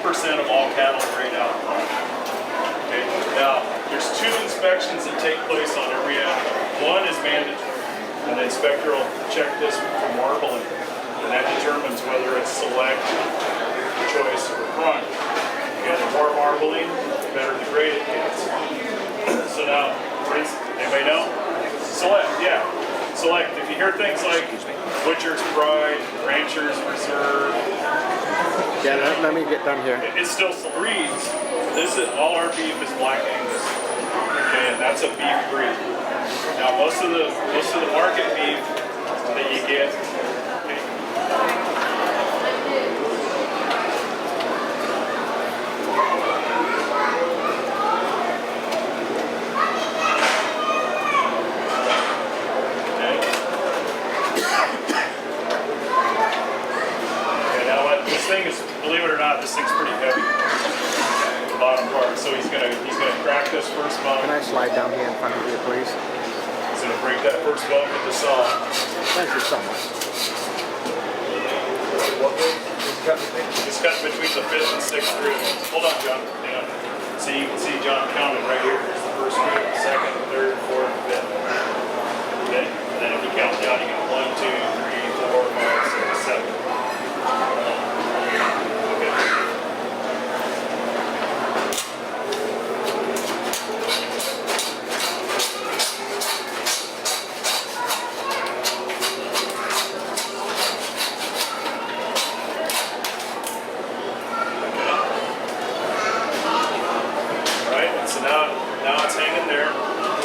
of all cattle grade out. Okay. Now, there's 2 inspections that take place on every animal. One is mandatory, and the inspector will check this for marbling, and that determines whether it's select, choice, or prime. And the more marbling, the better the grade it gets. So now, for instance, anybody know? Select, yeah. Select. If you hear things like Butcher's Pride, Rancher's Reserve. Yeah, let me get done here. It still reads, this is, all our beef is Black Angus. Okay, and that's a beef breed. Now most of the market beef that you get, believe it or not, this thing's pretty heavy. The bottom part. So he's gonna crack this first bone. Can I slide down here in front of you, please? He's gonna break that first bone with the saw. Thank you so much. It's cut between the 5th and 6th rib. Hold on, John. Hang on. So you can see John counting right here. Here's the first rib, 2nd, 3rd, 4th, 5th. Okay? And then if you count down, you get 1, 2, 3, 4, 5, 6, 7. Now it's hanging there.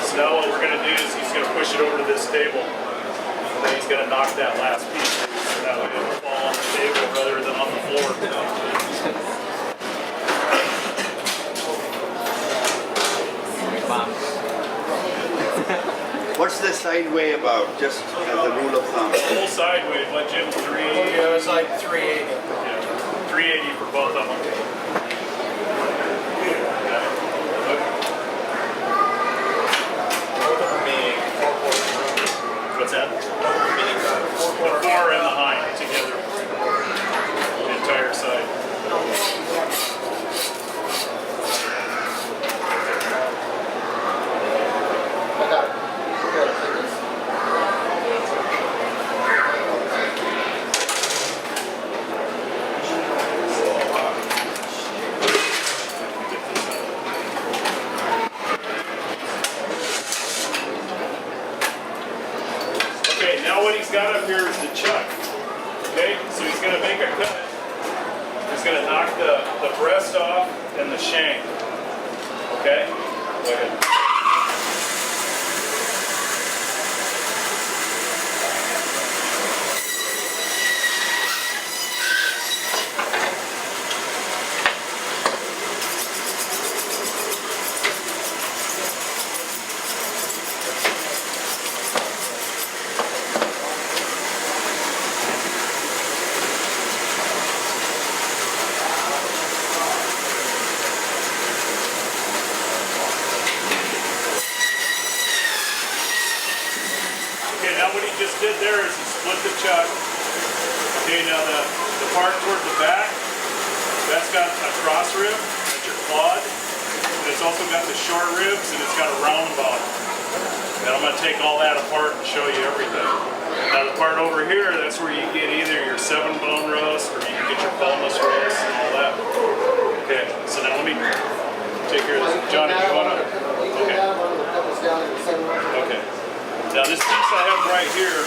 So now what we're going to do is he's going to push it over to this table. And then he's going to knock that last piece. So that way it will fall on the table rather than on the floor. What's the side weigh about, just as a rule of thumb? Full side weight, what Jim, 3? It was like 380. Yeah, 380 for both of them. What's that? 4 and the hind together. The entire side. I got it. Now what he's got up here is the chuck. Okay, so he's going to make a cut. He's going to knock the breast off and the shank. Okay, go ahead. Now what he just did there is he split the chuck. Okay, now the part toward the back, that's got a cross rib, that's your quad. And it's also got the short ribs and it's got a round bottom. And I'm going to take all that apart and show you everything. Now the part over here, that's where you get either your 7-bone roast or you can get your boneless roast and all that. Okay, so now let me take care of this. Johnny, do you want to? Okay. Okay. Now this piece I have right here,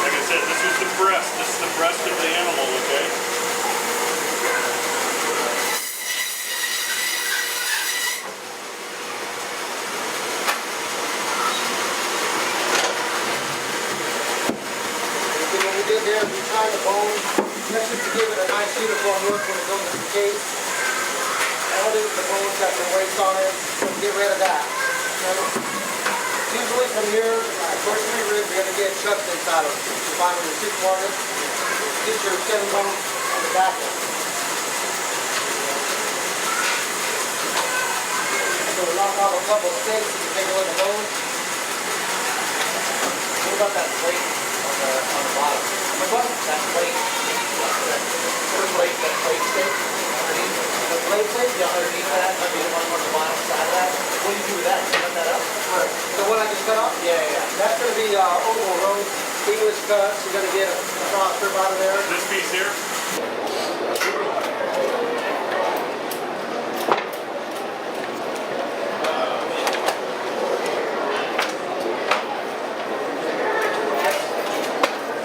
like I said, this is the breast. This is the breast of the animal, okay? What we did there is we tried the bone, just to give it a nice uniform look when it goes in the case. All these the bones got the weights on it, so get rid of that. Usually from here, first 3 ribs, you're going to get chucks inside of them. You find when you're 6 morning, get your 7 bones on the back end. So we knock off a couple of steaks, you can take away the bones. What about that weight? on the bottom. Which one? That plate. First plate, that plate steak underneath. The plate steak? Yeah, underneath that, underneath on the bottom side of that. What do you do with that? You cut that up? The one I just cut off? Yeah, yeah, yeah. That's going to be oval roast, English cuts. You're going to get a cross strip out of there. This piece here.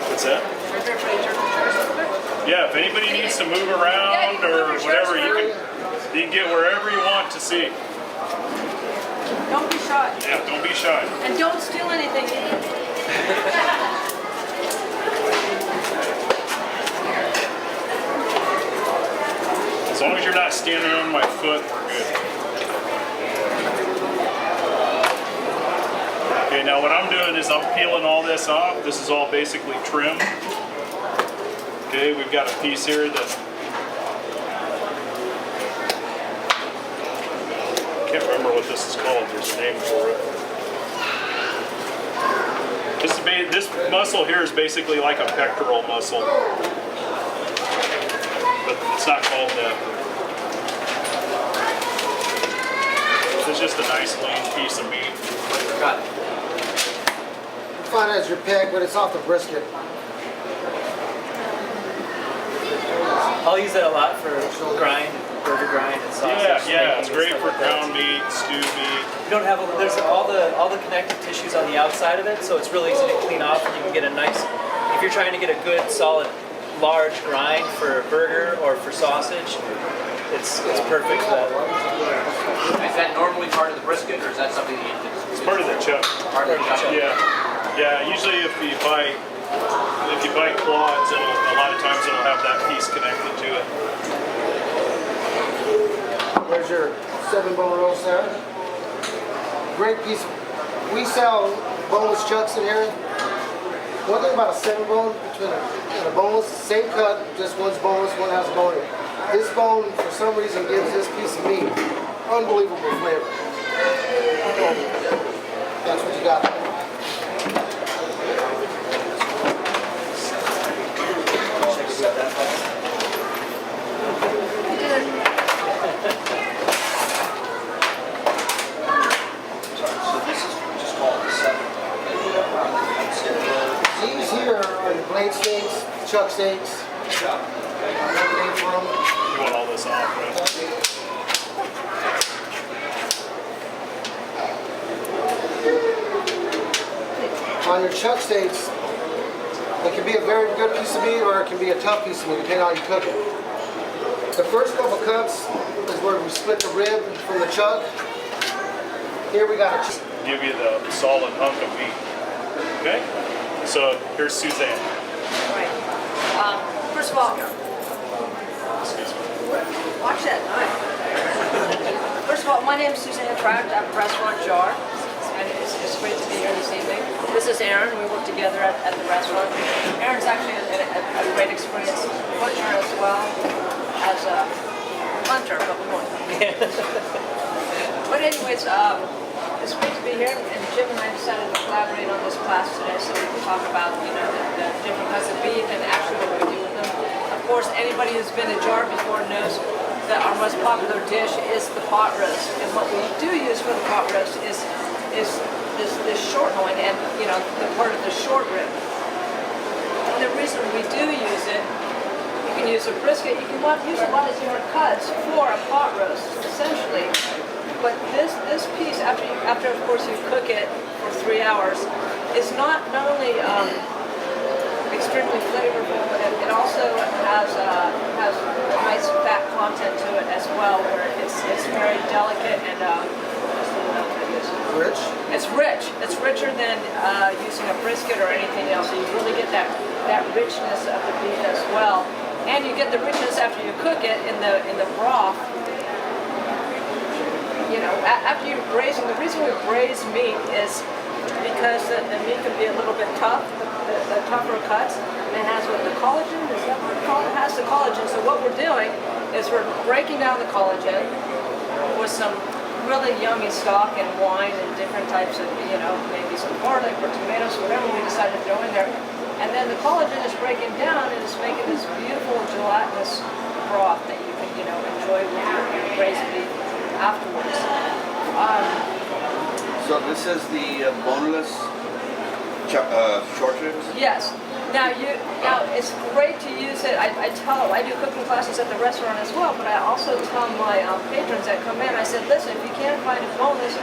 What's that? Yeah, if anybody needs to move around or whatever, you can get wherever you want to see. Don't be shy. Yeah, don't be shy. And don't steal anything. As long as you're not standing on my foot, we're good. Okay, now what I'm doing is I'm peeling all this off. This is all basically trim. Okay, we've got a piece here that I can't remember what this is called. There's a name for it. This muscle here is basically like a pectoral muscle, but it's not called that. It's just a nice lean piece of meat. Got it. Fine as your pick, but it's off the brisket. I'll use that a lot for grind, burger grind, and sausage. Yeah, it's making and great stuff for like that. ground meat, stew meat. You don't have there's all the connective tissues on the outside of it, so it's really easy to clean off, and you can get a nice. If you're trying to get a good, solid, large grind for a burger or for sausage, it's perfect for that. Is that normally part of the brisket, or is that something you It's part of the chuck. part of the chuck? Yeah. Usually, if you buy quads, a lot of times it'll have that piece connected to it. There's your 7-bone roast there. Great piece. We sell boneless chucks in here. One thing about a 7-bone between and a boneless, same cut, just one's boneless, one has a bone in it. This bone, for some reason, gives this piece of meat unbelievable flavor. That's what you got. So this is just called the 7. These here are the blade steaks, chuck steaks. Another name for them. You want all this off, right? On your chuck steaks, it can be a very good piece of meat or it can be a tough piece of meat, depending on how you cook it. The first couple cuts is where we split the rib from the chuck. Here we got a Give you the solid hunk of meat. Okay? So here's Suzanne. Right. First of all, Excuse me. watch that knife. First of all, my name is Suzanne Tract. I'm a restaurant jar. And it's great to be here this evening. This is Aaron. We work together at the restaurant. Aaron's actually a great experience butcher as well as a hunter, but we won't. But anyways, it's great to be here, and Jim and I decided to collaborate on this class today so we can talk about, the different kinds of beef and actually what we do with them. Of course, anybody who's been a jar before knows that our most popular dish is the pot roast, and what we do use for the pot roast is this short loin and the part of the short rib. And the reason we do use it, you can use a brisket, you can use a lot of different cuts for a pot roast, essentially. But this piece, after of course you cook it for 3 hours, is not only extremely flavorful, but it also has a nice fat content to it as well, where it's very delicate and rich. It's rich. It's richer than using a brisket or anything else. So you really get that richness of the beef as well, and you get the richness after you cook it in the broth. After you're braising, the reason we braise meat is because the meat can be a little bit tough, the tougher cuts, and it has what the collagen, is that what it's called? It has the collagen. So what we're doing is we're breaking down the collagen with some really yummy stock and wine and different types of, maybe some garlic or tomatoes, whatever we decide to throw in there. And then the collagen is breaking down and it's making this beautiful gelatinous broth that you can, enjoy with your braised beef afterwards. So this is the boneless short ribs? Yes. Now it's great to use it. I do cooking classes at the restaurant as well, but I also tell my patrons that come in, I said, listen, if you can't find it boneless,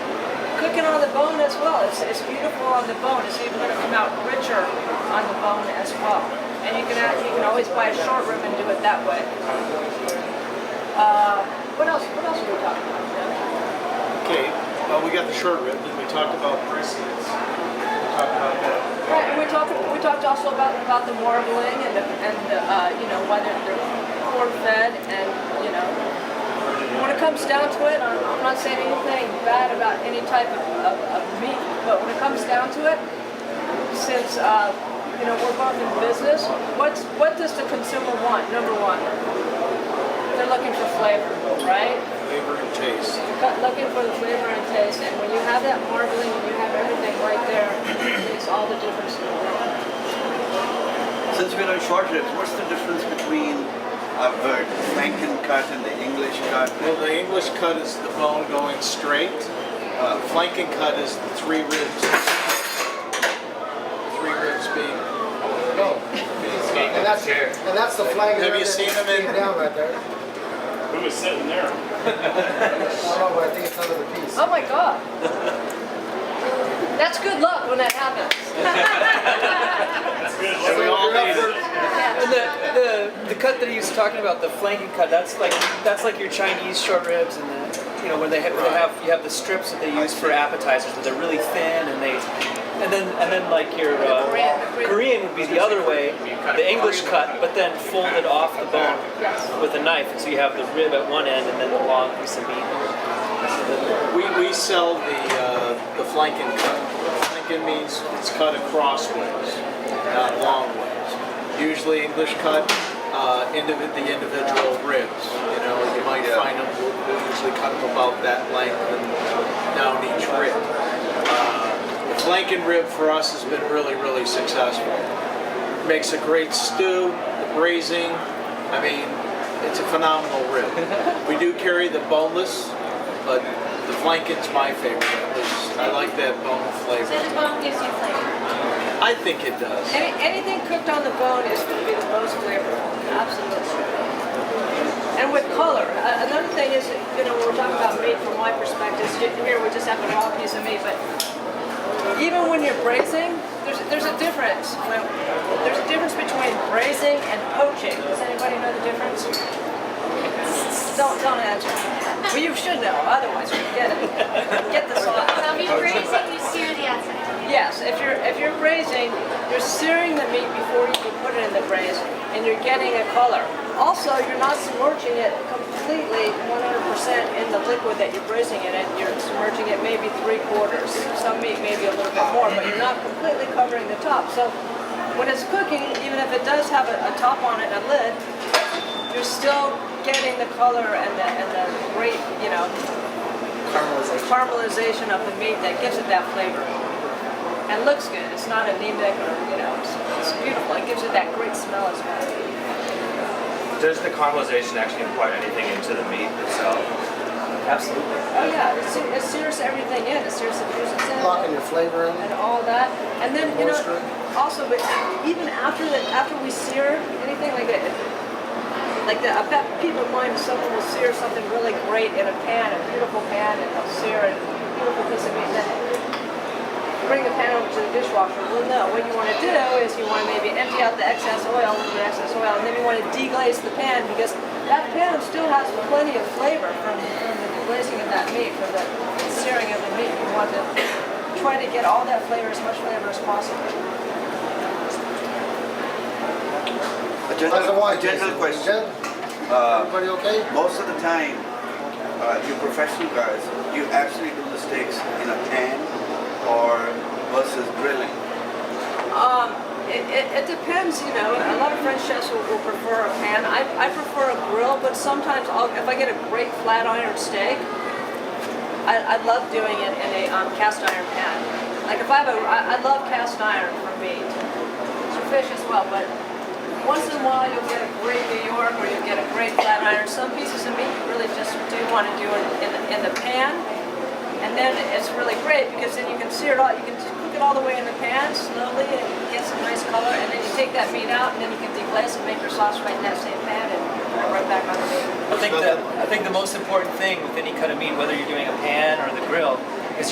cook it on the bone as well. It's beautiful on the bone. It's even going to come out richer on the bone as well. And you can always buy a short rib and do it that way. What else are we talking about? Okay, well, we got the short rib, then we talked about briskets. We talked about that. Right, and we talked also about the marbling and whether they're corn fed and when it comes down to it, I'm not saying anything bad about any type of meat, but when it comes down to it, since we're both in business, what does the consumer want? Number one, they're looking for flavor, right? Flavor and taste. Looking for the flavor and taste, and when you have that marbling and you have everything right there, it makes all the difference in the world. Since we're on short ribs, what's the difference between a Franken cut and the English cut? Well, the English cut is the bone going straight. Flanken cut is the three ribs. Three ribs being. And that's the flank. Have you seen them in? Down right there. Who was sitting there? I don't know, but I think it's under the piece. Oh my God. That's good luck when that happens. That's good. And we all need it. And the cut that he was talking about, the flanking cut, that's like your Chinese short ribs, and where they have the strips that they use for appetizers, but they're really thin, and then like your Korean would be the other way, the English cut, but then folded off the bone with a knife, and so you have the rib at one end and then the long piece of meat. We sell the flanken cut. Flanken means it's cut acrossways, not long ways. Usually English cut, the individual ribs. You might find them, we'll usually cut them about that length and down each rib. The flanken rib for us has been really, really successful. Makes a great stew, the braising, it's a phenomenal rib. We do carry the boneless, but the flanken's my favorite. I like that bone flavor. So the bone gives you flavor. I think it does. Anything cooked on the bone is going to be the most flavorful. Absolutely. And with color, another thing is, when we're talking about meat from my perspective, here we just have a raw piece of meat, but even when you're braising, there's a difference. There's a difference between braising and poaching. Does anybody know the difference? Don't answer. Well, you should know, otherwise forget it. Get the sauce. So if you're braising, you sear the outside. Yes, if you're braising, you're searing the meat before you can put it in the braise, and you're getting a color. Also, you're not submerging it completely 100% in the liquid that you're braising it in. You're submerging it maybe 3/4. Some meat maybe a little bit more, but you're not completely covering the top. So when it's cooking, even if it does have a top on it, a lid, you're still getting the color and the great, caramelization of the meat that gives it that flavor. And looks good. It's not anemic or, it's beautiful. It gives it that great smell as well. Does the caramelization actually impart anything into the meat itself? Absolutely. Oh yeah, it sears everything in. It sears the juices in. Locking your flavor in. And all that. And then, Moisture. also, but even after we sear anything like that, a pet peeve of mine is someone will sear something really great in a pan, a beautiful pan, and they'll sear it, a beautiful piece of meat, and then bring the pan over to the dishwasher. Well, no, what you want to do is you want to maybe empty out the excess oil, and then you want to deglaze the pan, because that pan still has plenty of flavor from the glazing of that meat, from the searing of the meat. You want to try to get all that flavor, as much flavor as possible. A general question. Everybody okay? Most of the time, you professional guys, you actually do the steaks in a pan or versus grilling? It depends, A lot of French chefs will prefer a pan. I prefer a grill, but sometimes if I get a great flat iron steak, I love doing it in a cast iron pan. Like if I love cast iron for meat. fish as well, but once in a while you'll get a great New York or you'll get a great flat iron. Some pieces of meat you really just do want to do it in the pan, and then it's really great because then you can sear it all. You can cook it all the way in the pan slowly and get some nice color, and then you take that meat out and then you can deglaze and make your sauce right in that same pan and put it right back on the meat. I think the most important thing with any cut of meat, whether you're doing a pan or the grill, is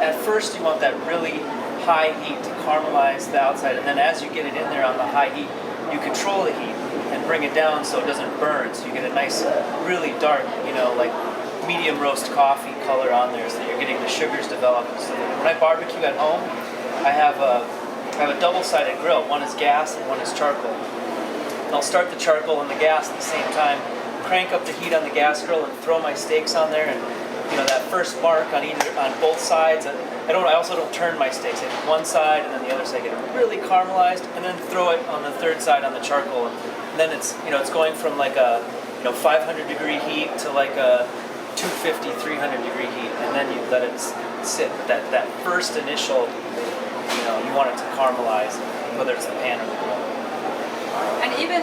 at first you want that really high heat to caramelize the outside, and then as you get it in there on the high heat, you control the heat and bring it down so it doesn't burn. So you get a nice, really dark, like medium roast coffee color on there, so that you're getting the sugars developed. So that when I barbecue at home, I have a double-sided grill. One is gas and one is charcoal. And I'll start the charcoal and the gas at the same time, crank up the heat on the gas grill, and throw my steaks on there. And that first mark on both sides. I also don't turn my steaks. I do one side and then the other side, get it really caramelized, and then throw it on the third side on the charcoal. And then it's going from like a 500 degree heat to like a 250, 300 degree heat, and then you let it sit. That first initial, you want it to caramelize, whether it's the pan or the grill. And even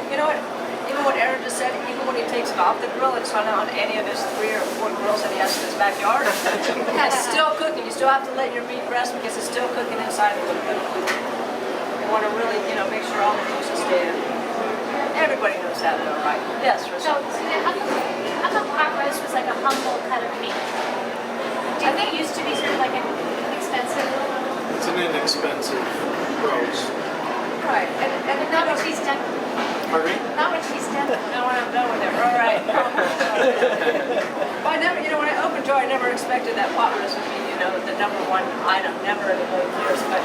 what Aaron just said, even when he takes it off the grill, it's not on any of his 3 or 4 grills that he has in his backyard. It's still cooking. You still have to let your meat rest because it's still cooking inside of the grill. You want to really, make sure all the juices stay in. Everybody knows that though, right? Yes, So, Rosa. how come pot roast was like a humble cut of meat? Do you think it used to be sort of like an expensive? It's an inexpensive roast. Right. And Not what she's done. Pardon me? Not what she's done. No, when I'm done with it. All right. But I never, when I opened Joy, I never expected that pot roast would be, the number one item, never in a million years. But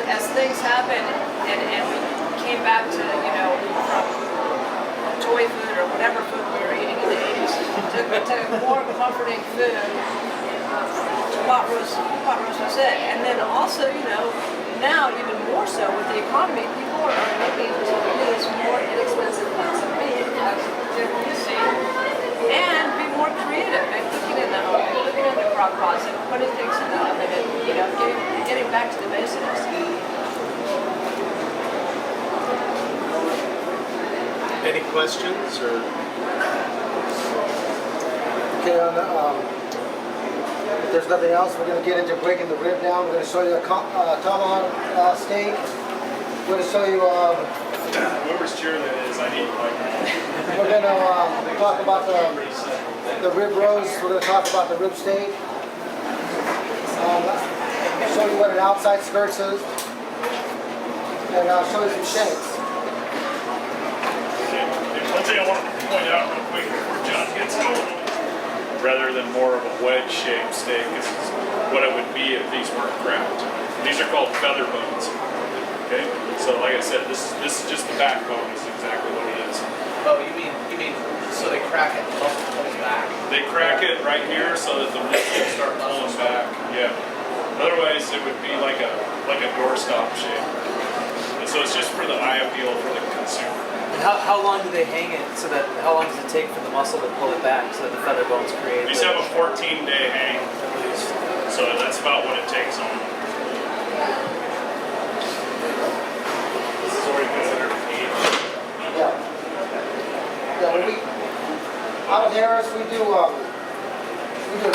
as things happened and we came back to, from toy food or whatever food we were eating in the 80s to more comforting food, pot roast was it. And then also, now even more so with the economy, people are looking to these more inexpensive cuts of meat, as you see, and be more creative and cooking in the home, and cooking in the crock pots, and putting things in the oven, and getting back to the basics. Any questions or? Okay, if there's nothing else, we're going to get into breaking the rib down. We're going to show you a tomahawk steak. We're going to show you, Whoever's chair that is, I need like. we're going to talk about the rib roast. We're going to talk about the rib steak. Show you what an outside skirts is. And I'll show you some shanks. One thing I want to point out real quick before John gets going, rather than more of a wedge-shaped steak, this is what it would be if these weren't cracked. These are called feather bones. Okay, so like I said, this is just the backbone. Is exactly what it is. Oh, you mean so they crack it, the muscle pulls back. They crack it right here so that the muscles start pulling back. Yeah. Otherwise, it would be like a doorstop shape. And so it's just for the eye appeal for the consumer. And how long do they hang it how long does it take for the muscle to pull it back so that the feather bones create? These have a 14-day hang at least. So that's about what it takes on them. This is already considered aged. Yeah. Yeah, out of Harris, we do a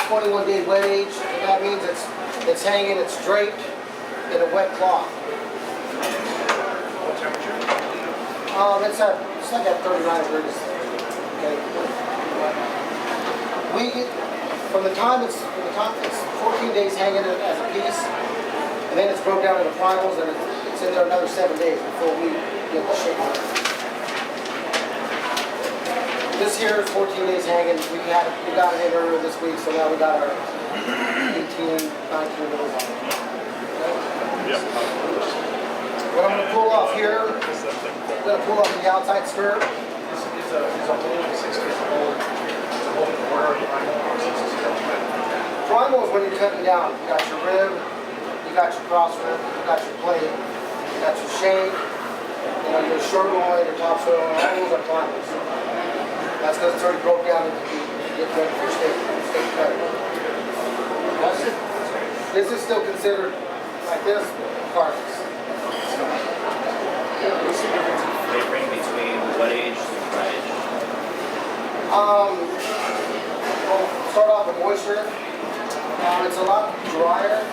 21-day wet age. That means it's hanging, it's draped in a wet cloth. What temperature? It's like at 39 degrees. Okay. From the time it's 14 days hanging as a piece, and then it's broke down into finals, and it's in there another 7 days before we get the ship. This here is 14 days hanging. We got it in earlier this week, so now we got our 18, 19 days on it. Okay? Yep. What I'm going to pull off here, I'm going to pull off the outside skirt. Is a whole 6 days old. It's a whole quarter of Primal is when you're cutting down. You got your rib, you got your cross rib, you got your plate, you got your shank, your short loin, your top sirloin, all those are primals. That's because it's already broke down into get ready for steak cutting. This is still considered like this, carcass. What's the difference in flavoring between wet aged and dry aged? We'll start off with moisture. It's a lot drier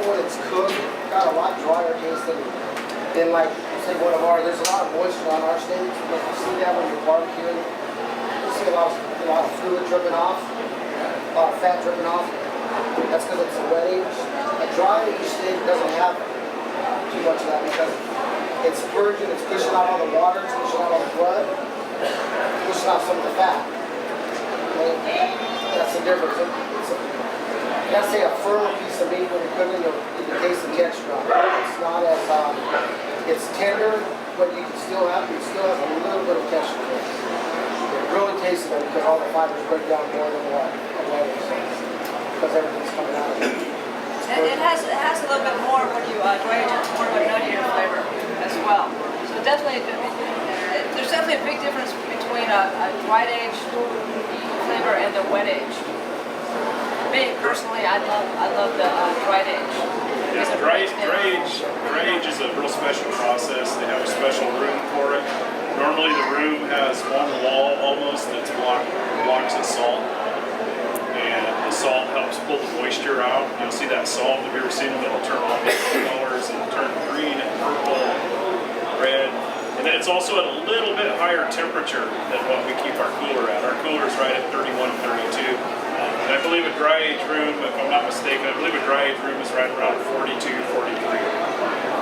when it's cooked. Got a lot drier taste than like say one of ours. There's a lot of moisture on our steaks. Like you see that when you're barbecuing. You see a lot of fluid dripping off, a lot of fat dripping off. That's because it's a wet age. A dry age steak doesn't have too much of that because it's purging, it's pushing out all the water, it's pushing out all the blood, pushing out some of the fat. Okay? That's the difference. You gotta say a firmer piece of meat when you're cooking, you taste the texture on it. It's not as, it's tender, but you still has a little bit of texture to it. It really tastes it because all the fibers break down more than what a wet age does. Because everything's coming out of it. It has a little bit more when you dry age it, more of a nuttier flavor as well. So definitely, there's definitely a big difference between a dried aged flavor and the wet aged. Me personally, I love the dried age. Yeah, dry age is a real special process. They have a special room for it. Normally the room has one wall almost that blocks the salt. And the salt helps pull the moisture out. You'll see that salt, have you ever seen them? It'll turn all different colors and turn green and purple, red. And then it's also at a little bit higher temperature than what we keep our cooler at. Our cooler's right at 31, 32. And I believe a dry age room, if I'm not mistaken, I believe a dry age room is right around 42, 43.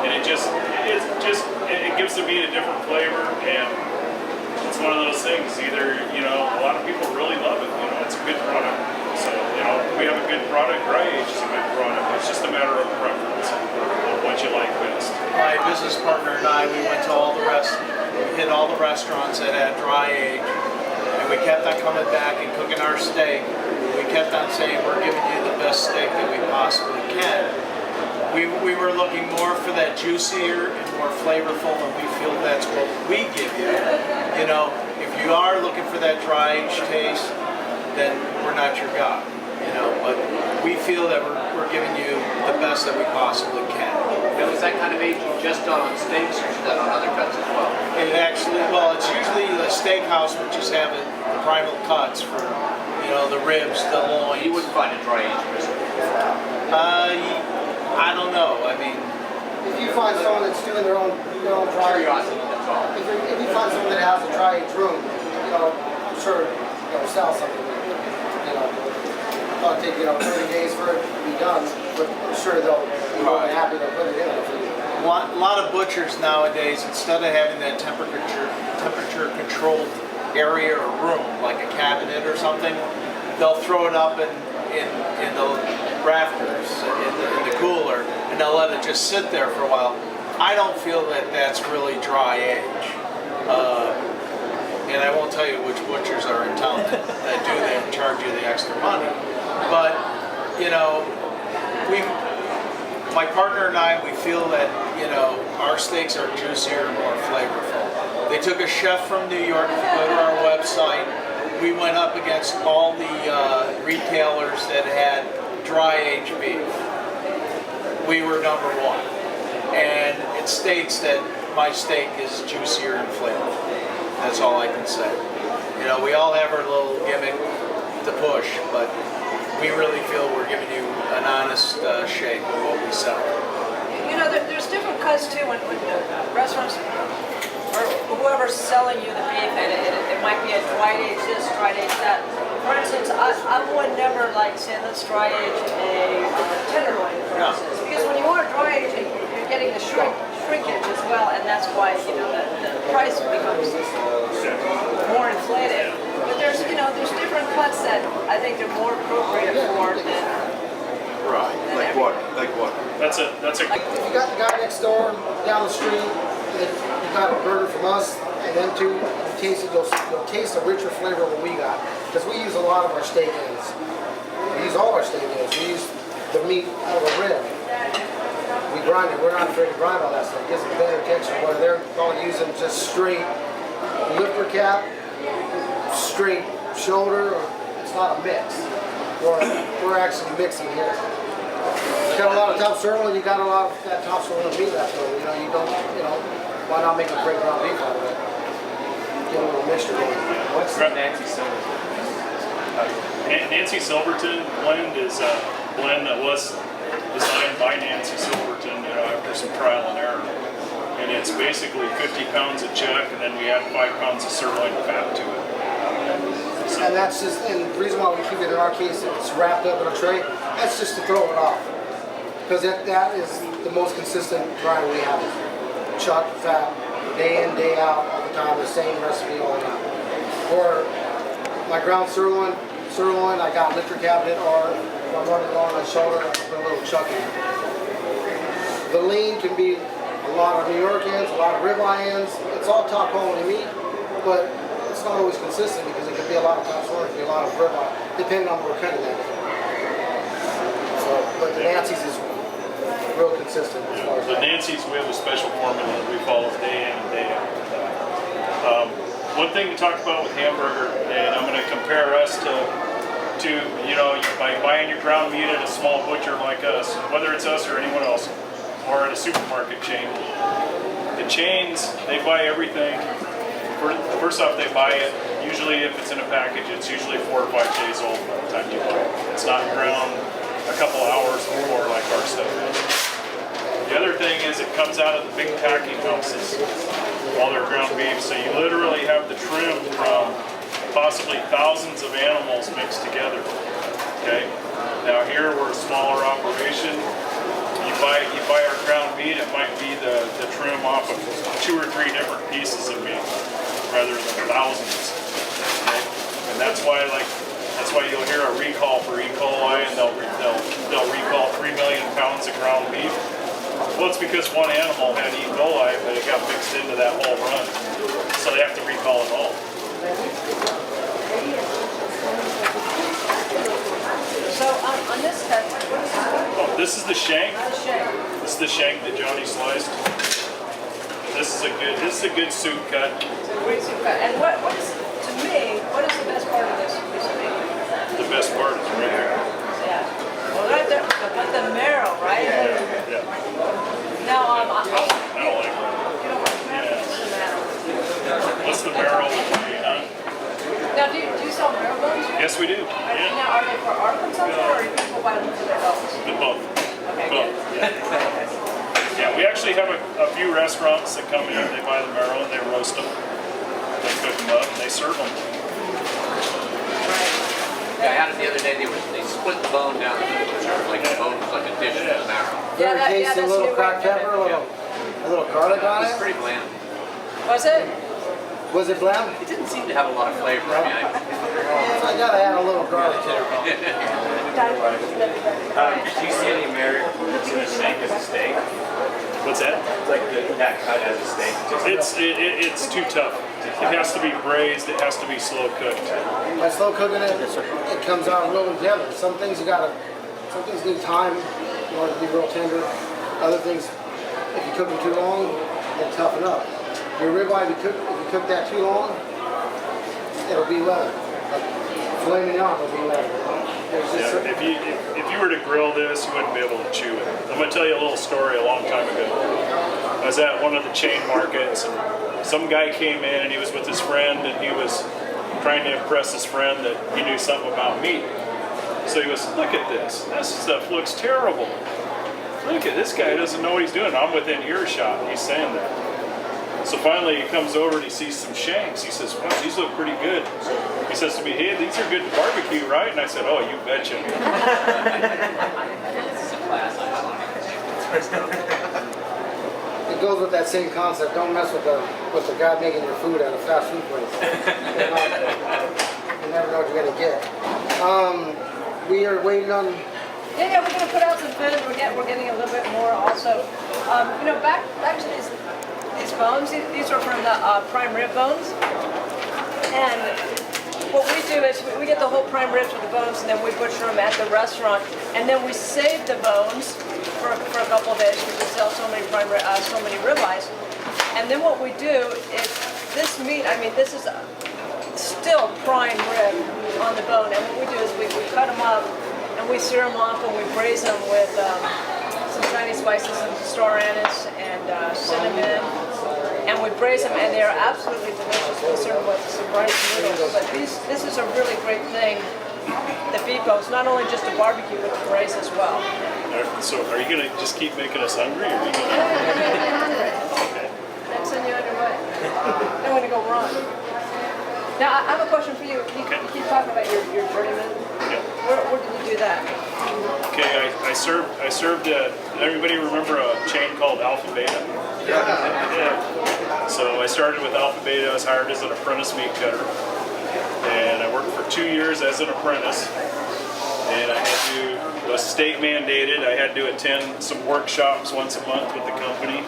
And it gives the meat a different flavor, and it's one of those things, either, a lot of people really love it, it's a good product. So, we have a good product, dry age is a good product. It's just a matter of preference of what you like best. My business partner and I, we went to hit all the restaurants that had dry age, and we kept on coming back and cooking our steak. We kept on saying, we're giving you the best steak that we possibly can. We were looking more for that juicier and more flavorful, and we feel that's what we give you. If you are looking for that dry age taste, then we're not your guy. But we feel that we're giving you the best that we possibly can. Now, is that kind of aging just on steaks, or is that on other cuts as well? It's usually the steakhouse which is having the primal cuts for, the ribs, the loins. You wouldn't find a dry aged brisket. I don't know. I mean, if you find someone that's doing their own dry Curiosity, that's all. if you find someone that has a dry age room, I'm sure they'll sell something. It'll take 30 days for it to be done, but I'm sure they'll be more than happy to put it in for you. a lot of butchers nowadays, instead of having that temperature controlled area or room, like a cabinet or something, they'll throw it up in the rafters, in the cooler, and they'll let it just sit there for a while. I don't feel that that's really dry age. And I won't tell you which butchers are in town that do that and charge you the extra money. But, my partner and I, we feel that, our steaks are juicier and more flavorful. They took a chef from New York. If you go to our website, we went up against all the retailers that had dry aged beef. We were number one. And it states that my steak is juicier and flavorful. That's all I can say. We all have our little gimmick to push, but we really feel we're giving you an honest shake of what we sell. There's different cuts too when restaurants or whoever's selling you the beef, and it might be a dried age this, dried age that. For instance, I would never say let's dry age a tenderloin, for instance, because when you are dry aging, you're getting the shrinkage as well, and that's why the price becomes more inflated. But there's different cuts that I think they're more appropriate for than. Right. Like what? Like what? That's a. Like if you got the guy next door down the street, and you got a burger from us, and then too, you'll taste a richer flavor than we got, because we use a lot of our steak ends. We use all our steak ends. We use the meat out of the rib. We grind it. We're not afraid to grind all that stuff. It gives it better texture. Where they're all using just straight lifter cap, straight shoulder. It's not a mix. We're actually mixing here. You got a lot of top sirloin, you got a lot of that top sirloin meat left over. You don't, why not make a great ground beef out of it? Get a little mixture going. What's the Nancy Silverton? Nancy Silverton blend is a blend that was designed by Nancy Silverton, after some trial and error. And it's basically 50 pounds of chuck, and then we add 5 pounds of sirloin fat to it. So, And that's just, and the reason why we keep it in our case, it's wrapped up in a tray, that's just to throw it off. Because that is the most consistent grind we have. Chuck, fat, day in, day out, all the time, the same recipe all the time. Or my ground sirloin, I got lifter cabinet, or if I'm running long on the shoulder, I put a little chuck in. The lean can be a lot of New York ends, a lot of ribeye ends. It's all top quality meat, but it's not always consistent because it can be a lot of top sirloin, it can be a lot of ribeye, depending on what we're cutting at. So, but the Nancy's is real consistent as far as the that. Nancy's, we have a special formula that we follow day in and day out. One thing to talk about with hamburger, and I'm going to compare us to by buying your ground meat at a small butcher like us, whether it's us or anyone else, or at a supermarket chain. The chains, they buy everything. First off, they buy it, usually if it's in a package, it's usually 4 or 5 days old by the time you buy it. It's not ground a couple hours before like our stuff is. The other thing is it comes out of the big packing houses, all their ground beef, so you literally have the trim from possibly thousands of animals mixed together. Okay? Now here we're a smaller operation. You buy our ground meat, it might be the trim off of 2 or 3 different pieces of meat rather than thousands. Okay? And that's why you'll hear a recall for E. coli, and they'll recall 3 million pounds of ground beef. Well, it's because one animal had E. coli, but it got mixed into that whole run. So they have to recall it all. So on this cut, what is this? Oh, this is the shank. The shank. This is the shank that Johnny sliced. This is a good soup cut. It's a great soup cut. And what is, to me, what is the best part of this piece of meat? The best part is right here. Yeah. Well, right there, but the marrow, right? Yeah. Now, I don't like that. you know what's the marrow? What's the marrow? What's the marrow for you, huh? Now, do you sell marrow bones? Yes, we do. Yeah. Now, are they for our consumption, or do people buy them for their dogs? Both. Okay, Both. good. Yeah, we actually have a few restaurants that come in, they buy the marrow and they roast them. They cook them up and they serve them. Yeah, I had it the other day. They split the bone down the middle, like the bone was like a dish of the marrow. Very tasty, a that's little new cracked way of pepper, doing a little garlic It on was it. pretty bland. Was it? Was it bland? It didn't seem to have a lot of flavor. I mean, I gotta add a little garlic to it. Do you see any merit in a steak as a steak? What's that? It's like that cut as a steak. It's too tough. It has to be braised, it has to be slow cooked. By slow cooking it, it comes out real together. Some things need time in order to be real tender. Other things, if you cook them too long, they'll toughen up. Your ribeye, if you cook that too long, it'll be leather. Like filet mignon will be leather. There's just Yeah, if you were to grill this, you wouldn't be able to chew it. I'm going to tell you a little story a long time ago. I was at one of the chain markets, and some guy came in, and he was with his friend, and he was trying to impress his friend that he knew something about meat. So he was, look at this. This stuff looks terrible. Look at this guy doesn't know what he's doing. I'm within earshot, and he's saying that. So finally he comes over and he sees some shanks. He says, wow, these look pretty good. He says to me, hey, these are good barbecue, right? And I said, oh, you betcha. it goes with that same concept. Don't mess with the guy making your food at a fast food place. You never know what you're gonna get. We are waiting on. Yeah, we're going to put out some food. We're getting a little bit more also. Back to these bones. These are from the prime rib bones. And what we do is we get the whole prime ribs with the bones, and then we butcher them at the restaurant. And then we save the bones for a couple of days because we sell so many so many ribeyes. And then what we do is this meat. I mean, this is still prime rib on the bone. And what we do is we cut them up. And we sear them off and we braise them with some Chinese spices, some star anise and cinnamon, and we braise them, and they are absolutely delicious. We serve them with some rice noodles. But this is a really great thing. The beef bones, not only just to barbecue, but to braise as well. So are you gonna just keep making us hungry, or are you gonna? Okay. Next thing you're underway. I'm gonna go run. Now I have a question for you. You keep talking about your journeyman. Yeah. Where did you do that? Okay, I served at, everybody remember a chain called Alpha Beta? Yeah. So I started with Alpha Beta. I was hired as an apprentice meat cutter. And I worked for 2 years as an apprentice. And I had to, it was state mandated, I had to attend some workshops once a month with the company.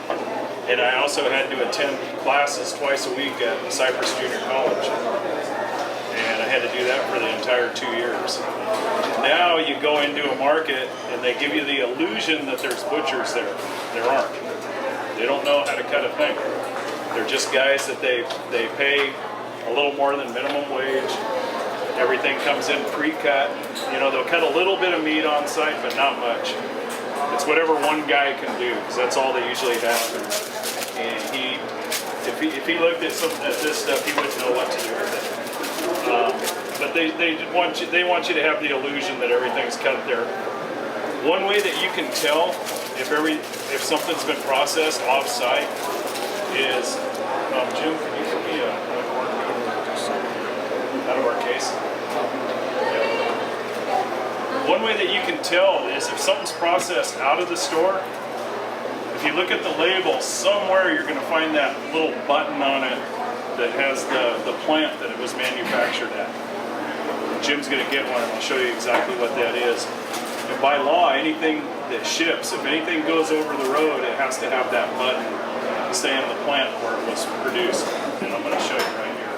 And I also had to attend classes twice a week at Cypress Junior College. And I had to do that for the entire 2 years. Now you go into a market and they give you the illusion that there's butchers there. There aren't. They don't know how to cut a thing. They're just guys that they pay a little more than minimum wage. Everything comes in pre-cut. You know, they'll cut a little bit of meat on site, but not much. It's whatever one guy can do, because that's all they usually have. And if he looked at this stuff, he wouldn't know what to do with it. But they want you to have the illusion that everything's cut there. One way that you can tell if something's been processed off-site is, Jim, can you give me a out of our case? Yeah. One way that you can tell is if something's processed out of the store, if you look at the label, somewhere you're going to find that little button on it that has the plant that it was manufactured at. Jim's going to get one and I'll show you exactly what that is. And by law, anything that ships, if anything goes over the road, it has to have that button saying the plant where it was produced. And I'm going to show you right here.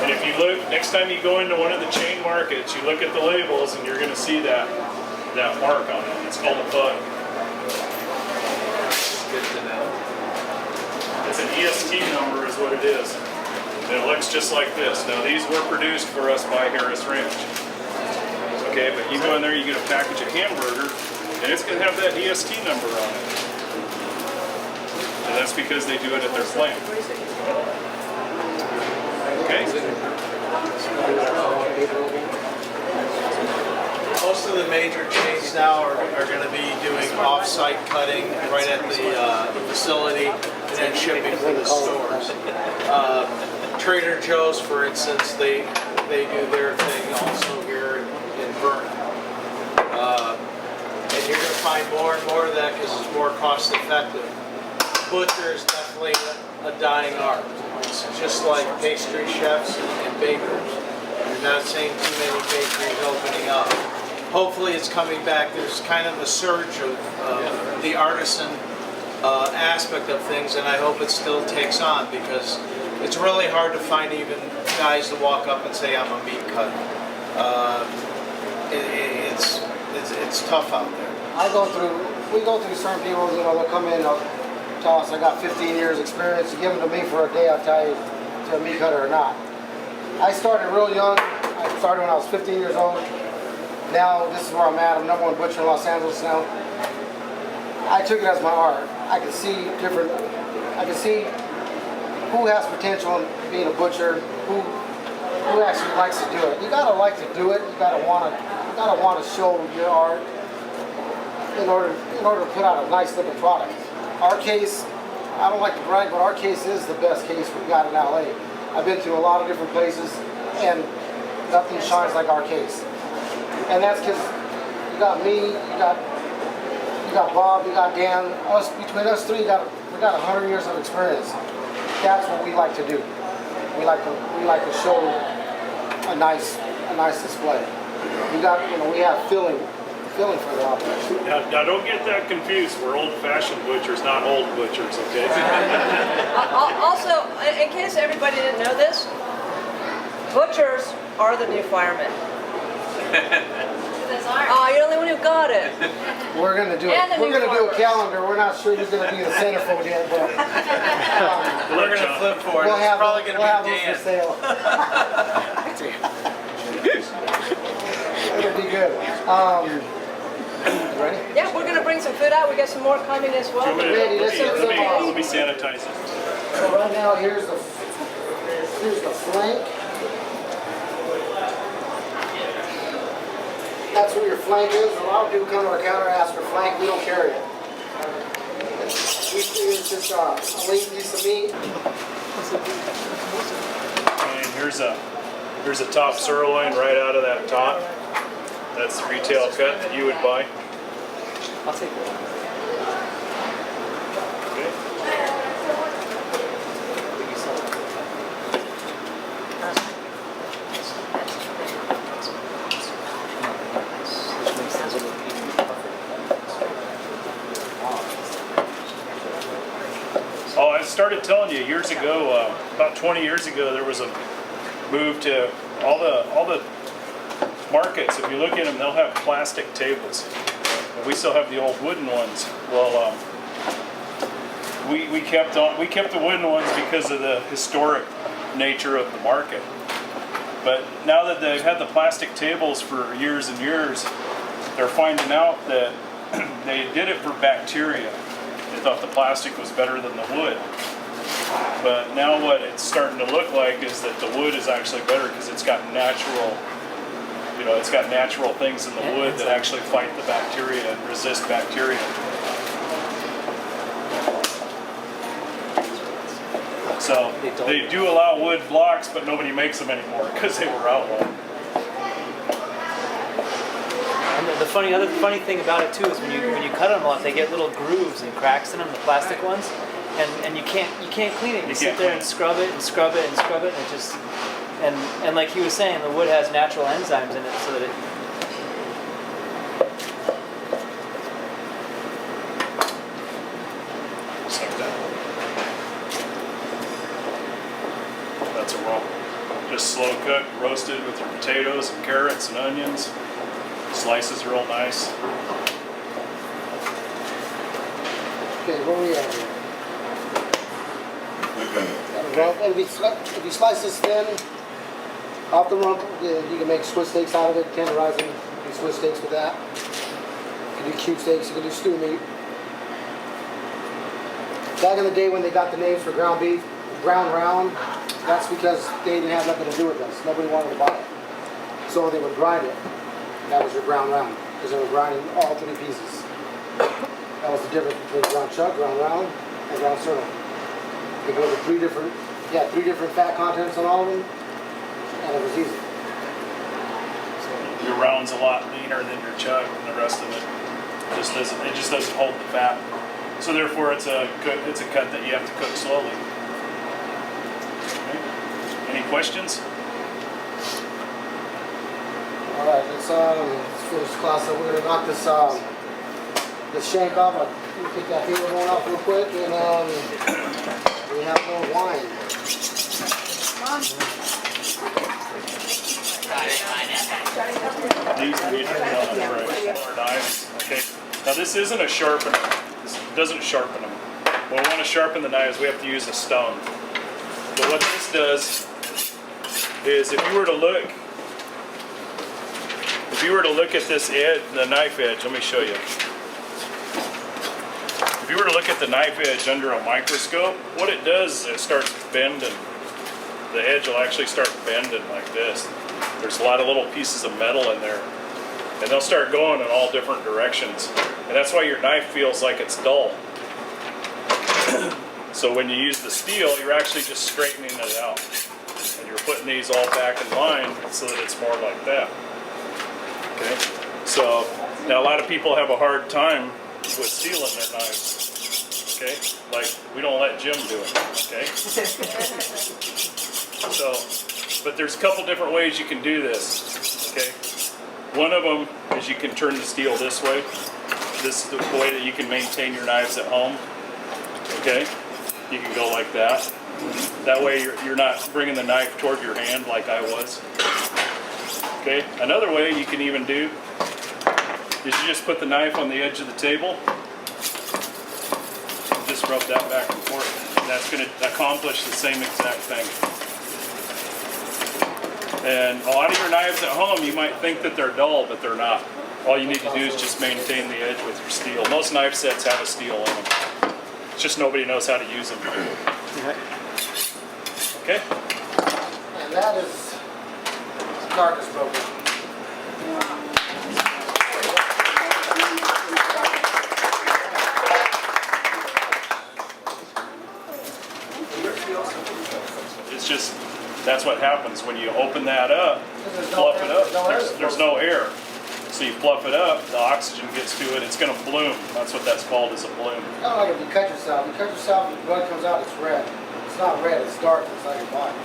And if you look, next time you go into one of the chain markets, you look at the labels and you're going to see that mark on it. It's called a bug. Good to know. It's an EST number is what it is. And it looks just like this. Now these were produced for us by Harris Ranch. Okay, but you go in there, you get a package of hamburger, and it's going to have that EST number on it. And that's because they do it at their plant. Okay? Most of the major chains now are going to be doing off-site cutting right at the facility and then shipping to the stores. Trader Joe's, for instance, they do their thing also here in Vernon. And you're going to find more and more of that because it's more cost effective. Butcher is definitely a dying art. It's just like pastry chefs and bakers. You're not seeing too many bakeries opening up. Hopefully it's coming back. There's kind of a surge of the artisan aspect of things, and I hope it still takes on because it's really hard to find even guys to walk up and say I'm a meat cutter. It's tough out there. We go through certain people, you know, they'll come in, they'll tell us I got 15 years experience, you give them to me for a day, I'll tell you if you're a meat cutter or not. I started real young. I started when I was 15 years old. Now this is where I'm at. I'm #1 butcher in Los Angeles now. I took it as my art. I could see who has potential in being a butcher, who actually likes to do it. You gotta like to do it. You gotta want to show your art in order to put out a nice looking product. Our case, I don't like to brag, but our case is the best case we've got in LA. I've been to a lot of different places, and nothing shines like our case. And that's because you got me, you got Bob, you got Dan. Between us three, we got 100 years of experience. That's what we like to do. We like to show a nice display. We have feeling for the operation. Now don't get that confused. We're old-fashioned butchers, not old butchers, okay? Also, in case everybody didn't know this, butchers are the new firemen. Oh, you're the only one who got it. We're gonna do a calendar. We're not sure who's gonna be the centerfold yet, but We're going to flip for it. we'll It's have probably going to be those Dan. for sale. It'll be good. Ready? Yeah, we're gonna bring some food out. We got some more coming as well. Randy, let's do some, let me sanitize it. So right now, here's the flank. That's where your flank is. A lot of people come to our counter and ask for flank. We don't carry it. We figure it's just a lean piece of meat. And here's a top sirloin right out of that top. That's the retail cut that you would buy. I'll take it. Okay. Oh, I started telling you years ago, about 20 years ago, there was a move to all the markets. If you look at them, they'll have plastic tables. And we still have the old wooden ones. Well, we kept the wooden ones because of the historic nature of the market. But now that they've had the plastic tables for years and years, they're finding out that they did it for bacteria. They thought the plastic was better than the wood. But now what it's starting to look like is that the wood is actually better because it's got natural, it's got natural things in the wood that actually fight the bacteria and resist bacteria. So they do allow wood blocks, but nobody makes them anymore because they were outlawed. And the other funny thing about it too is when you cut them off, they get little grooves and cracks in them, the plastic ones, and you can't clean it. You sit there and scrub it and scrub it and scrub it, and it just and like he was saying, the wood has natural enzymes in it, so that it. Just like that. That's a raw. Just slow cook, roasted with your potatoes and carrots and onions. Slices real nice. Okay, what are we at here? If you slice this thin, off the rump, you can make Swiss steaks out of it, tenderize them, do Swiss steaks with that. You can do cube steaks, you can do stew meat. Back in the day when they got the names for ground beef, ground round, that's because they didn't have nothing to do with us. Nobody wanted to buy it. So they would grind it. That was your ground round, because they were grinding all 3 pieces. That was the difference between ground chuck, ground round, and ground sirloin. They go to 3 different fat contents on all of them, and it was easy. Your round's a lot leaner than your chuck, and the rest of it just doesn't hold the fat. So therefore, it's a cut that you have to cook slowly. Okay. Any questions? All right, let's finish the class up. We're gonna knock this shank off. I'll take that finger bone off real quick, and we have more wine. These are knives. Okay. Now this isn't a sharpener. This doesn't sharpen them. When we want to sharpen the knives, we have to use a stone. But what this does is, if you were to look at this edge, the knife edge, let me show you. If you were to look at the knife edge under a microscope, what it does is it starts bending. The edge will actually start bending like this. There's a lot of little pieces of metal in there. And they'll start going in all different directions. And that's why your knife feels like it's dull. So when you use the steel, you're actually just straightening it out. And you're putting these all back in line so that it's more like that. Okay? So now a lot of people have a hard time with sealing their knives. Okay? Like, we don't let Jim do it. Okay? So, but there's a couple different ways you can do this. Okay? One of them is you can turn the steel this way. This is the way that you can maintain your knives at home. Okay? You can go like that. That way you're not bringing the knife toward your hand like I was. Okay? Another way you can even do is you just put the knife on the edge of the table. Just rub that back and forth. And that's going to accomplish the same exact thing. And a lot of your knives at home, you might think that they're dull, but they're not. All you need to do is just maintain the edge with your steel. Most knife sets have a steel in them. It's just nobody knows how to use them. Okay? And that is carcass broken. It's just, that's what happens when you open that up, fluff it up, there's no air. So you fluff it up, the oxygen gets to it, it's gonna bloom. That's what that's called, is a bloom. Kind of like if you cut yourself. You cut yourself, the blood comes out, it's red. It's not red, it's dark inside your body.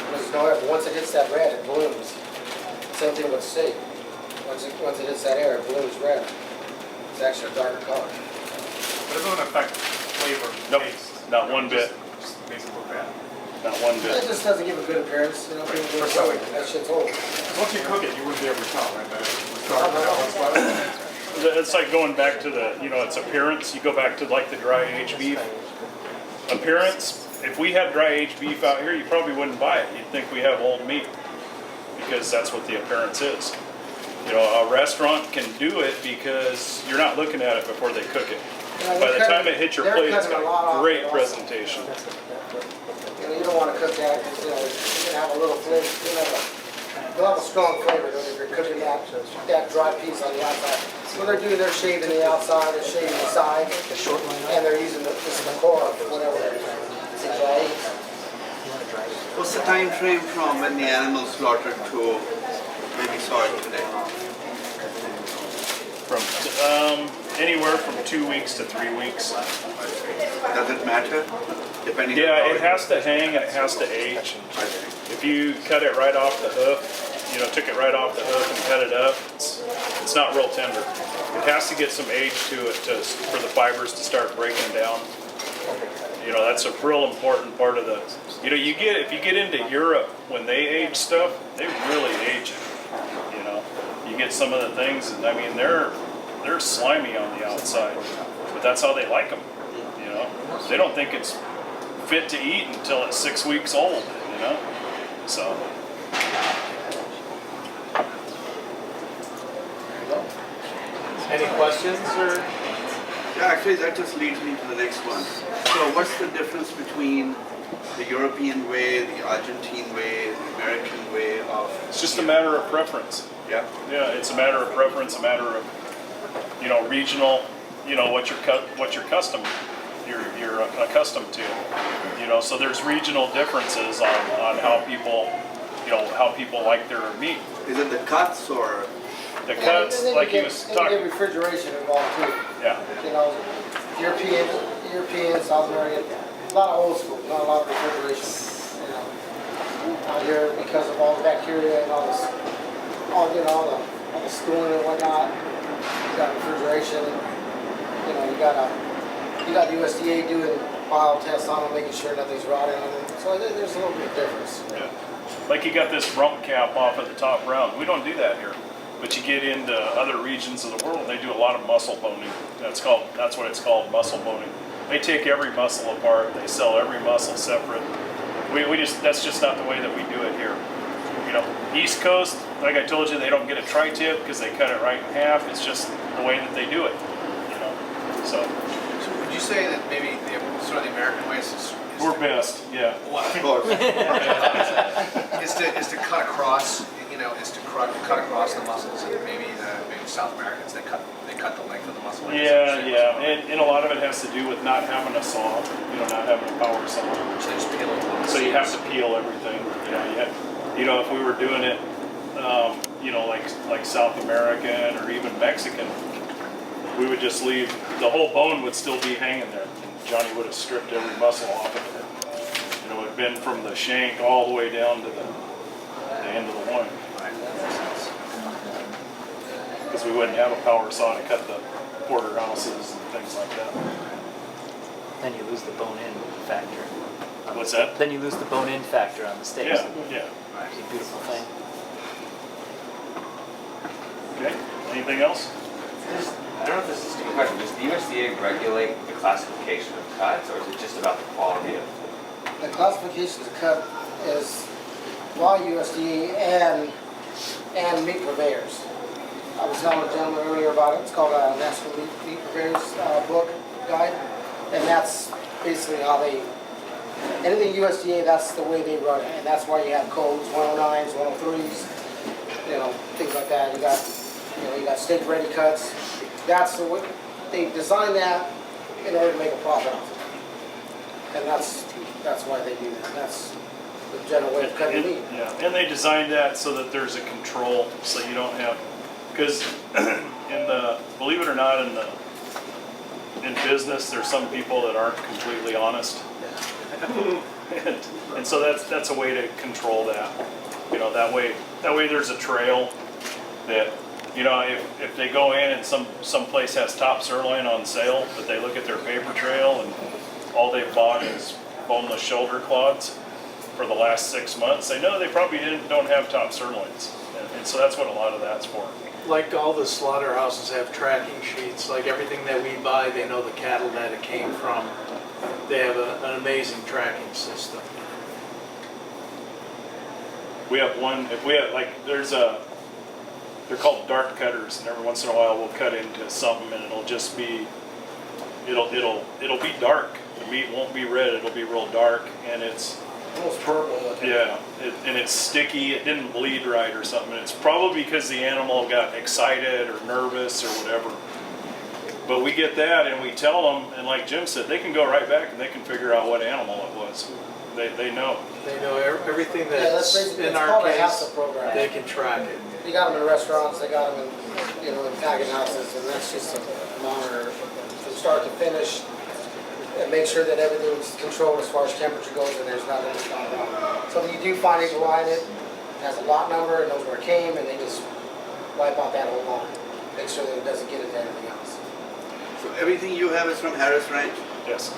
There's no air, but once it hits that red, it blooms. Same thing with steak. Once it hits that air, it blooms red. It's actually a darker color. But it doesn't affect flavor, Nope, taste. not one bit, Just makes it look bad. not one It bit. just doesn't give a good appearance. You know, people do it selling. that shit's old. Once you cook it, you wouldn't be able to tell, right? It's like going back to the, its appearance. You go back to like the dry aged beef appearance. If we had dry aged beef out here, you probably wouldn't buy it. You'd think we have old meat because that's what the appearance is. A restaurant can do it because you're not looking at it before they cook it. By the time it hits your plate, it's got a great presentation. You don't want to cook that because you're gonna have a little flavor. You'll have a strong flavor if you're cooking that dry piece on the outside. What they're doing, they're shaving the outside, they're shaving the side, and they're using the core of whatever they're using. What's the time frame from when the animal's slaughtered to when we saw it today? From anywhere from 2 weeks to 3 weeks. Does it matter? Depending on Yeah, how it has to hang and it has to age. If you cut it right off the hoof, took it right off the hoof and cut it up, it's not real tender. It has to get some age to it for the fibers to start breaking down. That's a real important part of the. If you get into Europe when they age stuff, they really age it. You get some of the things, and I mean they're slimy on the outside, but that's how they like them. They don't think it's fit to eat until it's 6 weeks old. So. Any questions or? Yeah, actually that just leads me to the next one. So what's the difference between the European way, the Argentine way, the American way of... It's just a matter of preference. Yeah. Yeah, it's a matter of preference, a matter of, regional, what you're accustomed to. So there's regional differences on how people like their meat. Is it the cuts or... The cuts, like he was And you talking. get refrigeration involved too. Yeah. European, South American, a lot of old school, not a lot of refrigeration. Out here, because of all the bacteria and all the stooling and whatnot, you got refrigeration. You got the USDA doing bio tests on them, making sure nothing's rotting on them. So there's a little bit of difference. Yeah. Like you got this rump cap off at the top round. We don't do that here. But you get into other regions of the world, they do a lot of muscle boning. That's what it's called, muscle boning. They take every muscle apart. They sell every muscle separate. That's just not the way that we do it here. East Coast, like I told you, they don't get a tri-tip because they cut it right in half. It's just the way that they do it. So would you say that maybe the American way is we're best, yeah. is to cut across, cut across the muscles, and maybe South Americans they cut the length of the muscle. Yeah, and a lot of it has to do with not having a saw, not having a power saw. So they just peel it. So you have to peel everything. If we were doing it, like South American or even Mexican, we would just leave, the whole bone would still be hanging there. And Johnny would have stripped every muscle off of it. It would have been from the shank all the way down to the end of the loin. Because we wouldn't have a power saw to cut the porterhouses and things like that. Then you lose the bone-in factor. What's that? Then you lose the bone-in factor on the steaks. Yeah. It's a beautiful thing. Okay, anything else? I don't know if this is a stupid question. Does the USDA regulate the classification of cuts, or is it just about the quality of? The classification of cut is law USDA and meat purveyors. I was telling a gentleman earlier about it. It's called a National Meat Preparedness book guide, and that's basically how they. Anything USDA, that's the way they run it, and that's why you have codes, 109s, 103s, things like that. You got steak ready cuts. That's the way they designed that in order to make a profit off of it, and that's why they do that. That's the general way of cutting meat. Yeah, and they designed that so that there's a control, so you don't have, because believe it or not, in business, there's some people that aren't completely honest. and so that's a way to control that. That way there's a trail that, if they go in and some place has top sirloin on sale, but they look at their paper trail and all they've bought is boneless shoulder clods for the last 6 months, they know they probably don't have top sirloins. And so that's what a lot of that's for. Like all the slaughterhouses have tracking sheets, like everything that we buy, they know the cattle that it came from. They have an amazing tracking system. We have one, they're called dart cutters, and every once in a while we'll cut into something and it'll just be, it'll be dark. The meat won't be red, it'll be real dark, and it's Almost purple looking. yeah, and it's sticky. It didn't bleed right or something. It's probably because the animal got excited or nervous or whatever. But we get that and we tell them, and like Jim said, they can go right back and they can figure out what animal it was. They know. They know everything that's that's basically, in it's our called a case. HACCP program. They can track it. You got them in restaurants, they got them in, in packing houses, and that's just a monitor from start to finish, and make sure that everything's controlled as far as temperature goes, and there's nothing that's gone wrong. So if you do find it line, it has a lot number, it knows where it came, and they just wipe out that whole line. Make sure that it doesn't get into anything else. So everything you have is from Harris Ranch? Yes.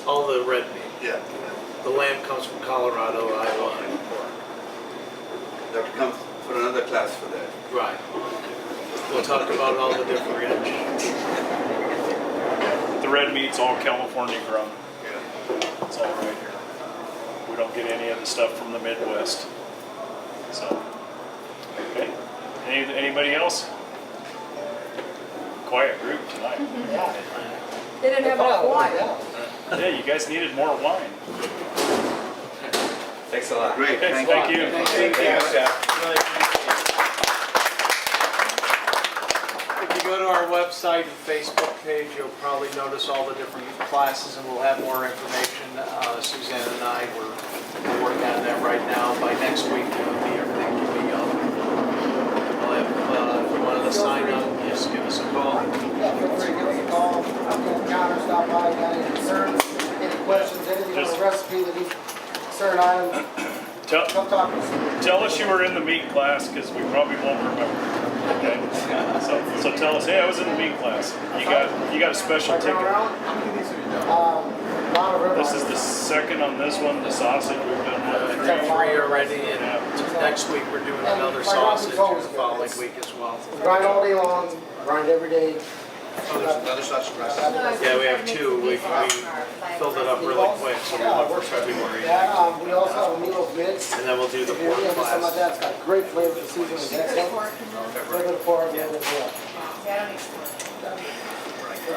All the red meat. Yeah. The lamb comes from Colorado, Iowa, and pork. That would come for another class for that. Right. We'll talk about all the different red meat. The red meat's all California grown. Yeah. It's all right here. We don't get any of the stuff from the Midwest. So, okay. Anybody else? Quiet group tonight. Yeah. They didn't have enough wine. Yeah, you guys needed more wine. Thanks a lot. Great, Okay, thank thank you. you. Thank you, Jeff. If you go to our website and Facebook page, you'll probably notice all the different classes, and we'll have more information. Suzanne and I, we're working on that right now. By next week, everything will be up. We'll have, if you wanted to sign up, just give us a call. Yeah, feel free to give us a call. I'm going to counter, stop by, got any concerns, any questions, anything on the recipe that you concern item, come talk to us. Tell us you were in the meat class, because we probably won't remember. Okay? So tell us, hey, I was in the meat class. You got a special Turn ticket. around. Lot of This is the second on this one, the sausage. We've done one, Three already, and next week we're doing another sausage, and the following week as well. Grind all day long, grind every day. Oh, there's another sausage recipe. Yeah, we have two. We filled it up really quick, so we'll look for February. Yeah, we also have a meatloaf mix. And then we'll do the If you're pork into something like class. that, it's got great flavor, the seasoning is excellent. A little bit of pork, a little bit of veal.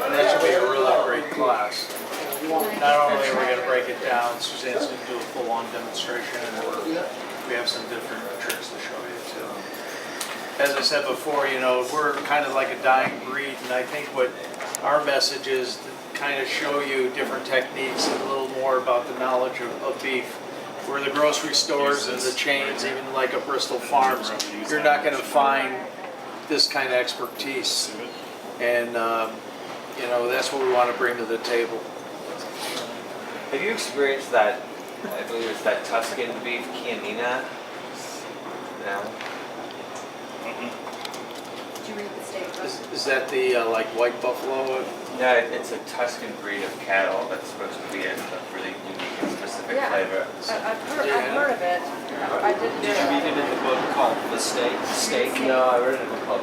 And that should be a really great class. Not only are we going to break it down, Suzanne's going to do a full-on demonstration, and we have some different tricks to show you too. As I said before, we're kind of like a dying breed, and I think what our message is to kind of show you different techniques and a little more about the knowledge of beef. Where the grocery stores and the chains, even like a Bristol Farms, you're not going to find this kind of expertise. And, that's what we want to bring to the table. Have you experienced that, I believe it's that Tuscan beef Chianina? No? Did you read the statement? Is that the like white buffalo? No, it's a Tuscan breed of cattle that's supposed to be a really unique and specific flavor. I've heard of it. I didn't. Did you read it in the book called The Steak? No, I read it in a book called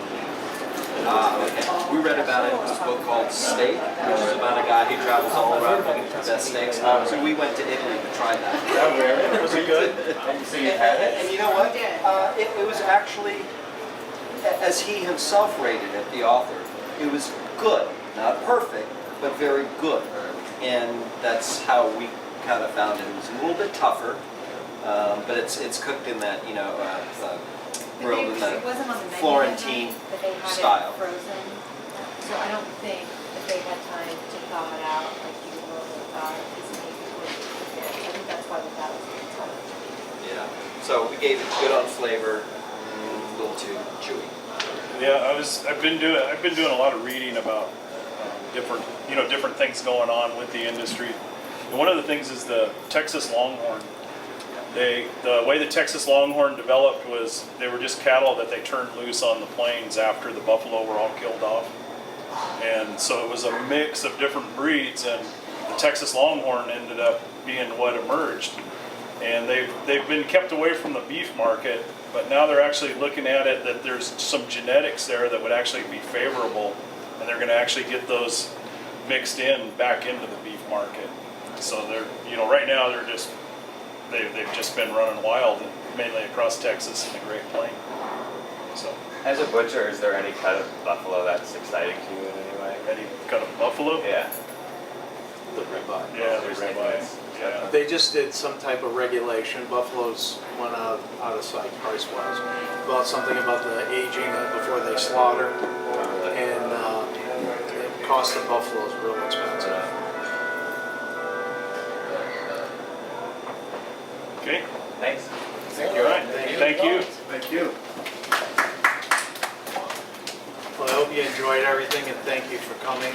Okay. We read about it in this book called Steak, which is about a guy who travels all around looking for the best steaks. So we went to Italy to try that. Oh, really? Was it good? So you had it? And you know what? It was actually as he himself rated it, the author, it was good, not perfect, but very good. And that's how we kind of found it. It was a little bit tougher, but it's cooked in that, you know, grilled in It wasn't on the the menu Florentine that night, but they had style. it frozen. So I don't think that they had time to thaw it out like you normally thought this meat would fit. I think that's why we thought it was good. Yeah. So we gave it good on flavor, a little too chewy. Yeah, I've been doing a lot of reading about different things going on with the industry. And one of the things is the Texas Longhorn. The way the Texas Longhorn developed was they were just cattle that they turned loose on the plains after the buffalo were all killed off. And so it was a mix of different breeds, and the Texas Longhorn ended up being what emerged. And they've been kept away from the beef market, but now they're actually looking at it that there's some genetics there that would actually be favorable, and they're going to actually get those mixed in back into the beef market. So they're, right now they've just been running wild, mainly across Texas and the Great Plain. So, As a butcher, is there any cut of buffalo that's exciting to you in any way? any kind of buffalo? Yeah. The ribeye. Yeah, the ribeye. Yeah. They just did some type of regulation. Buffaloes went out of sight price-wise. About something about the aging before they slaughter, and the cost of buffalo is real expensive. Okay. Thanks. Thank you. All right. Thank you. Thank you. Well, I hope you enjoyed everything, and thank you for coming.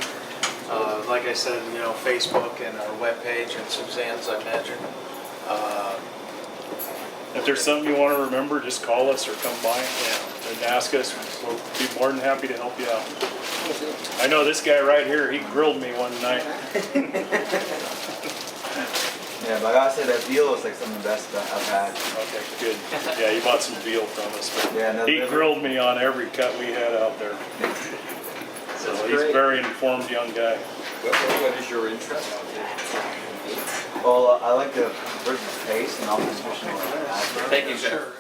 Like I said, Facebook and our webpage and Suzanne's, I mentioned. If there's something you want to remember, just call us or come by and ask us. We'll be more than happy to help you out. I know this guy right here, he grilled me one night. Yeah, but I gotta say that veal is like some of the best that I've had. Okay, good. Yeah, he bought some veal from us. But Yeah, no, he they're- grilled me on every cut we had out there. So he's a very informed young guy. What is your interest? Well, I like the versus taste and also nutritional. Thank you, sir.